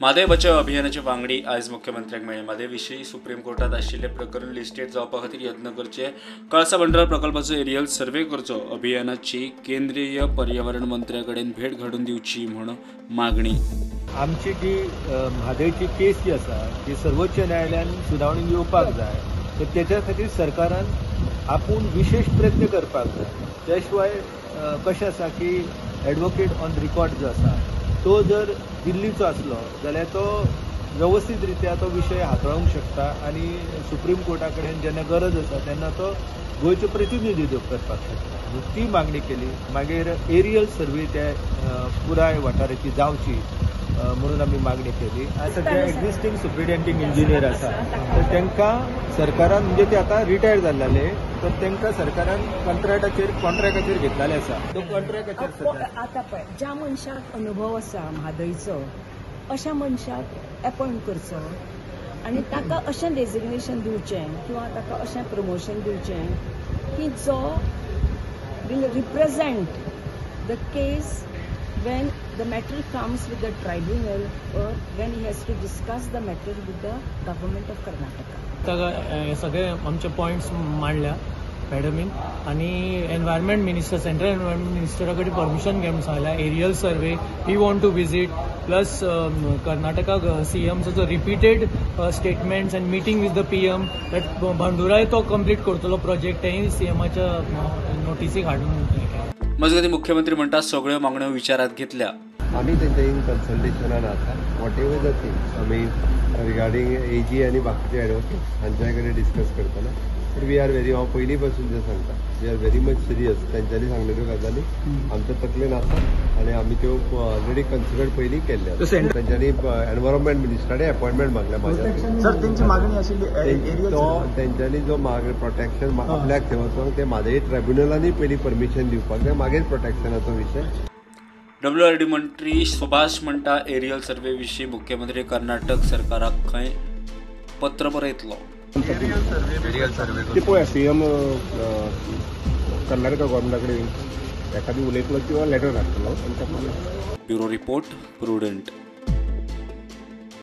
म्हादय बचाव अभियानाची वांगडी आज मुख्यमंत्र्यांक मेळ्ळी। म्हादय विशीं सुप्रीम कोर्टात आशिल्ले प्रकरण लिस्टेड जावपा खातीर यत्न करचे, कळसा बंदर प्रकल्पाचो एरियल सर्वे करचो, अभियानाची केंद्रीय पर्यावरण मंत्र्या कडेन भेट घडोवन दिवची म्हूण मागणी। आमची जी म्हादयची केस जी आसा ती सर्वोच्च न्यायालयान सुनावणेक येवपाक जाय, तर तेच्या खातीर सरकारान आपूण विशेष प्रयत्न करपाक जाय। त्या शिवाय कशें आसा की एडवोकेट ऑन रिकॉर्ड जो आसा तो जर दिल्लीचो आसलो जाल्यार तो व्यवस्थीत रित्या तो विशय हाताळूंक शकता आनी सुप्रीम कोर्टा कडेन जेन्ना गरज आसा तेन्ना तो गोंयचो प्रतिनिधित्व करपाक शकता। ती मागणी केली। मागीर एरियल सर्वे त्या पुराय वाठाराची जावची म्हणून आमी मागणी केली। सध्या एक्झिस्टिंग सुप्रिटेंडिंग इंजिनियर आसा तर तांकां सरकारान म्हणजे ते आतां रिटायर जाल्ले तर तांकां सरकारान कॉन्ट्रॅक्टाचेर घेतलेले आसा। तो कॉन्ट्रॅक्टाचेर आतां पळय ज्या मनशाक अनुभव आसा म्हादयचो अशा मनशाक अपॉयंट करचो आनी ताका अशें डेजिग्नेशन दिवचें किंवा ताका अशें प्रमोशन दिवचें की जो will represent the case when the matter comes with the tribunal or when he has to discuss the matter with the government of Karnataka. सगळे आमचे पॉइंट्स मांडल्या मॅडमीन आणि एनवायरमेंट मिनिस्टर सेंट्रल एनवायरमेंट मिनिस्टरा कडेन परमिशन घेवन सांगला aerial survey we want to visit plus Karnataka सीएमचो जो repeated statements and meeting with the PM that भांडुराय तो कंप्लीट करतलो प्रोजेक्ट हेय सीएमाच्या नोटिसीक हाडून मजगती मुख्यमंत्री म्हणटा सगळ्यो मागण्यो विचारात घेतल्या। आम्ही त्यांच्या इन कन्सल्टेशनान आसा वॉट एवर द थिंग्स आमी रिगार्डींग एजी आनी बाकीचे एडवोकेट्स हांच्या कडेन डिस्कस करतना बट वी आर व्हेरी हांव पयलीं पासून जे सांगता we are very much serious. तेंच्यांनी सांगलेल्यो गजाली आमच्या तकलेन आसा आनी आमी त्यो ऑलरेडी कन्सिडर पयलीं केल्ल्या। तेंच्यांनी एनवायरमेंट मिनिस्टराडे अपॉयंटमेंट मागल्या म्हाज्या सर तेंची मागणी आशिल्ली तो तेंच्यांनी जो प्रोटेक्शन आपल्याक ठेवचो ते म्हादय ट्रायब्युनलांनी पयलीं परमिशन दिवपाक जाय मागीर प्रोटेक्शनाचो विशय। WRD मंत्री सुभाष म्हणटा एरियल सर्वे विशीं मुख्यमंत्री कर्नाटक सरकाराक खंय पत्र बरयतलो। एरियल सर्वे पळय सीएम कर्नाटका गव्हर्मेंटा कडेन एखादी उलयतलो किंवा लेटर धाडटलो। Bureau report prudent.